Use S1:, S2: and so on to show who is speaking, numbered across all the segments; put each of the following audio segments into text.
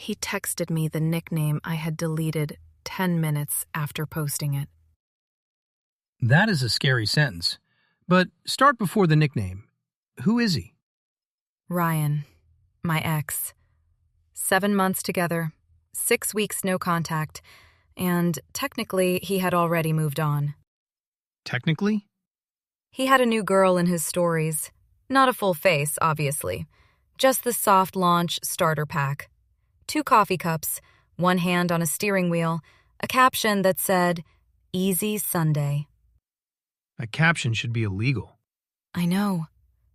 S1: He texted me the nickname I had deleted 10 minutes after posting it.
S2: That is a scary sentence. But start before the nickname. Who is he?
S1: Ryan, my ex. 7 months together, 6 weeks no contact, and technically he had already moved on.
S2: Technically?
S1: He had a new girl in his stories. Not a full face, obviously. Just the soft launch starter pack. 2 coffee cups, one hand on a steering wheel, a caption that said, "Easy Sunday."
S2: A caption should be illegal.
S1: I know.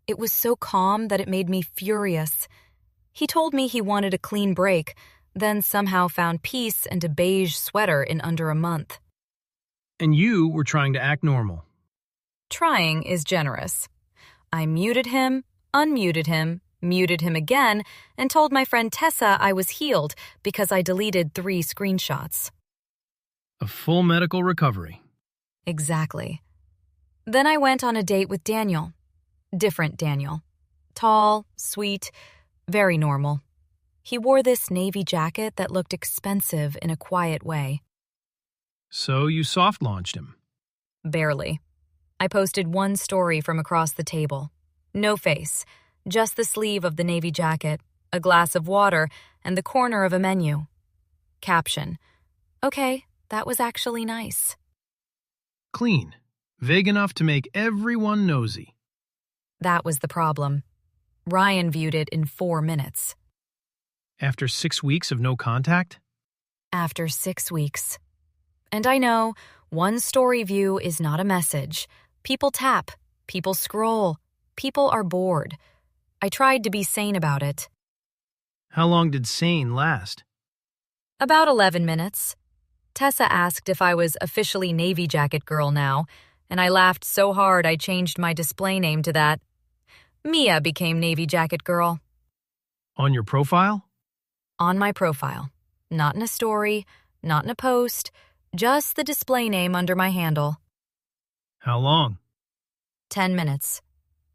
S1: It was so calm that it made me furious. He told me he wanted a clean break, then somehow found peace and a beige sweater in under a month.
S2: And you were trying to act normal.
S1: Trying is generous. I muted him, unmuted him, muted him again, and told my friend Tessa I was healed because I deleted 3 screenshots.
S2: A full medical recovery.
S1: Exactly. Then I went on a date with Daniel. Different Daniel. Tall, sweet, very normal. He wore this navy jacket that looked expensive in a quiet way.
S2: So you soft-launched him.
S1: Barely. I posted 1 story from across the table. No face, just the sleeve of the navy jacket, a glass of water, and the corner of a menu. Caption: "Okay, that was actually nice."
S2: Clean. Vague enough to make everyone nosy.
S1: That was the problem. Ryan viewed it in 4 minutes.
S2: After 6 weeks of no contact?
S1: After 6 weeks. And I know, 1 story view is not a message. People tap, people scroll, people are bored. I tried to be sane about it.
S2: How long did sane last?
S1: About 11 minutes. Tessa asked if I was officially Navy Jacket Girl now, and I laughed so hard I changed my display name to that. Mia became Navy Jacket Girl.
S2: On your profile?
S1: On my profile. Not in a story, not in a post, just the display name under my handle.
S2: How long?
S1: 10 minutes.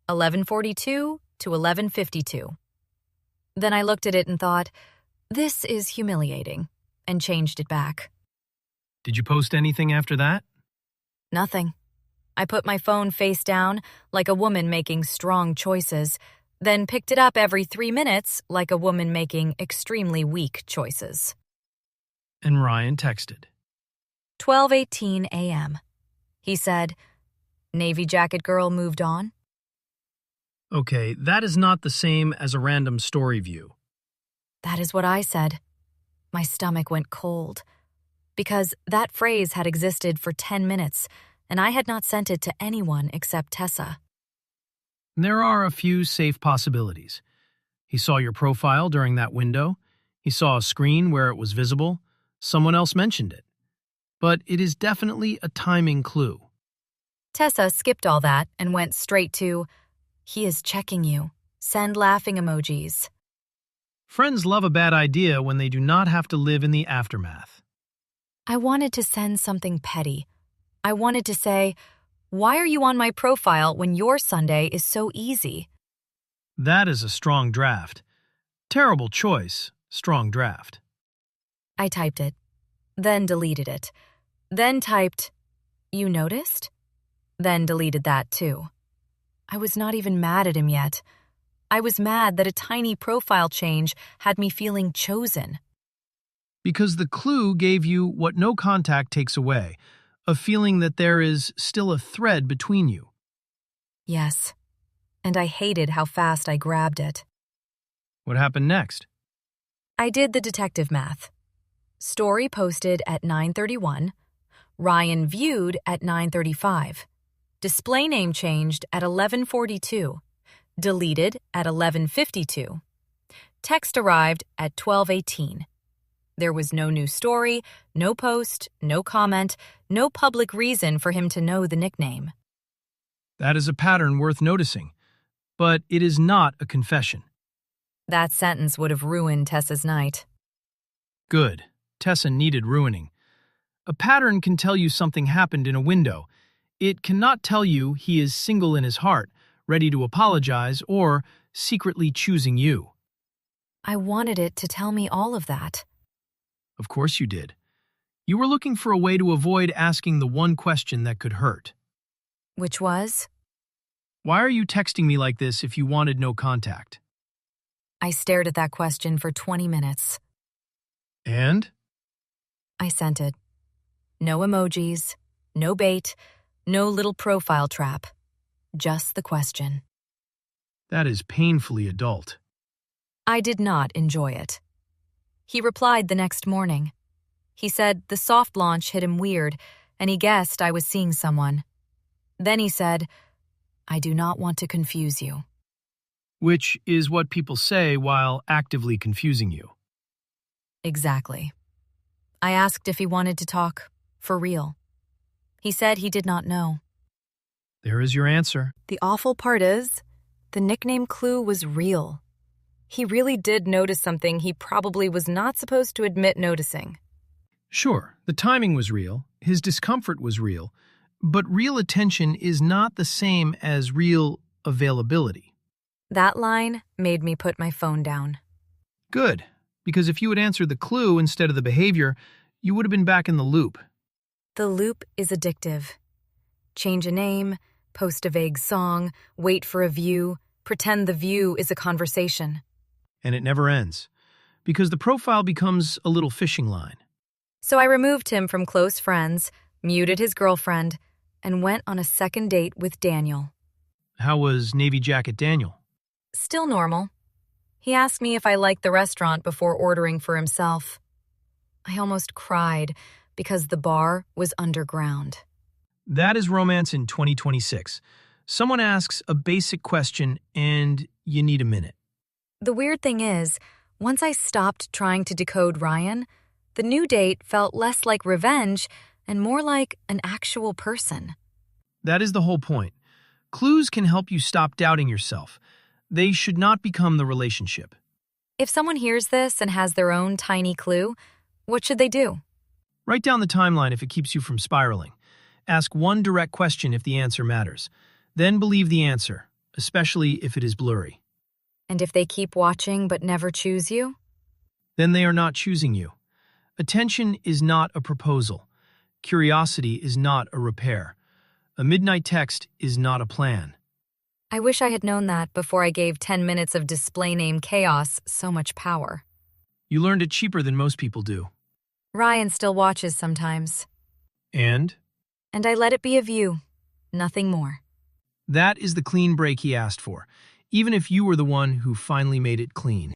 S1: 11:42 to 11:52. Then I looked at it and thought, this is humiliating, and changed it back.
S2: Did you post anything after that?
S1: Nothing. I put my phone face down, like a woman making strong choices, then picked it up every 3 minutes, like a woman making extremely weak choices.
S2: And Ryan texted.
S1: 12:18 a.m. He said, "Navy Jacket Girl moved on?"
S2: Okay, that is not the same as a random story view.
S1: That is what I said. My stomach went cold. Because that phrase had existed for 10 minutes, and I had not sent it to anyone except Tessa.
S2: There are a few safe possibilities. He saw your profile during that window. He saw a screen where it was visible. Someone else mentioned it. But it is definitely a timing clue.
S1: Tessa skipped all that and went straight to, "He is checking you. Send laughing emojis."
S2: Friends love a bad idea when they do not have to live in the aftermath.
S1: I wanted to send something petty. I wanted to say, "Why are you on my profile when your Sunday is so easy?"
S2: That is a strong draft. Terrible choice, strong draft.
S1: I typed it, then deleted it, then typed, "You noticed?" Then deleted that too. I was not even mad at him yet. I was mad that a tiny profile change had me feeling chosen.
S2: Because the clue gave you what no contact takes away, a feeling that there is still a thread between you.
S1: Yes, and I hated how fast I grabbed it.
S2: What happened next?
S1: I did the detective math. Story posted at 9:31, Ryan viewed at 9:35, display name changed at 11:42, deleted at 11:52, text arrived at 12:18. There was no new story, no post, no comment, no public reason for him to know the nickname.
S2: That is a pattern worth noticing, but it is not a confession.
S1: That sentence would have ruined Tessa's night.
S2: Good. Tessa needed ruining. A pattern can tell you something happened in a window. It cannot tell you he is single in his heart, ready to apologize, or secretly choosing you.
S1: I wanted it to tell me all of that.
S2: Of course you did. You were looking for a way to avoid asking the one question that could hurt.
S1: Which was?
S2: Why are you texting me like this if you wanted no contact?
S1: I stared at that question for 20 minutes.
S2: And?
S1: I sent it. No emojis, no bait, no little profile trap. Just the question.
S2: That is painfully adult.
S1: I did not enjoy it. He replied the next morning. He said the soft launch hit him weird, and he guessed I was seeing someone. Then he said, I do not want to confuse you.
S2: Which is what people say while actively confusing you.
S1: Exactly. I asked if he wanted to talk, for real. He said he did not know.
S2: There is your answer.
S1: The awful part is, the nickname clue was real. He really did notice something he probably was not supposed to admit noticing.
S2: Sure, the timing was real, his discomfort was real, but real attention is not the same as real availability.
S1: That line made me put my phone down.
S2: Good, because if you had answered the clue instead of the behavior, you would have been back in the loop.
S1: The loop is addictive. Change a name, post a vague song, wait for a view, pretend the view is a conversation.
S2: And it never ends, because the profile becomes a little fishing line.
S1: So I removed him from close friends, muted his girlfriend, and went on a second date with Daniel.
S2: How was Navy Jacket Daniel?
S1: Still normal. He asked me if I liked the restaurant before ordering for himself. I almost cried because the bar was underground.
S2: That is romance in 2026. Someone asks a basic question and you need a minute.
S1: The weird thing is, once I stopped trying to decode Ryan, the new date felt less like revenge and more like an actual person.
S2: That is the whole point. Clues can help you stop doubting yourself. They should not become the relationship.
S1: If someone hears this and has their own tiny clue, what should they do?
S2: Write down the timeline if it keeps you from spiraling. Ask one direct question if the answer matters. Then believe the answer, especially if it is blurry.
S1: And if they keep watching but never choose you?
S2: Then they are not choosing you. Attention is not a proposal. Curiosity is not a repair. A midnight text is not a plan.
S1: I wish I had known that before I gave 10 minutes of display name chaos so much power.
S2: You learned it cheaper than most people do.
S1: Ryan still watches sometimes.
S2: And?
S1: And I let it be a view, nothing more.
S2: That is the clean break he asked for, even if you were the one who finally made it clean.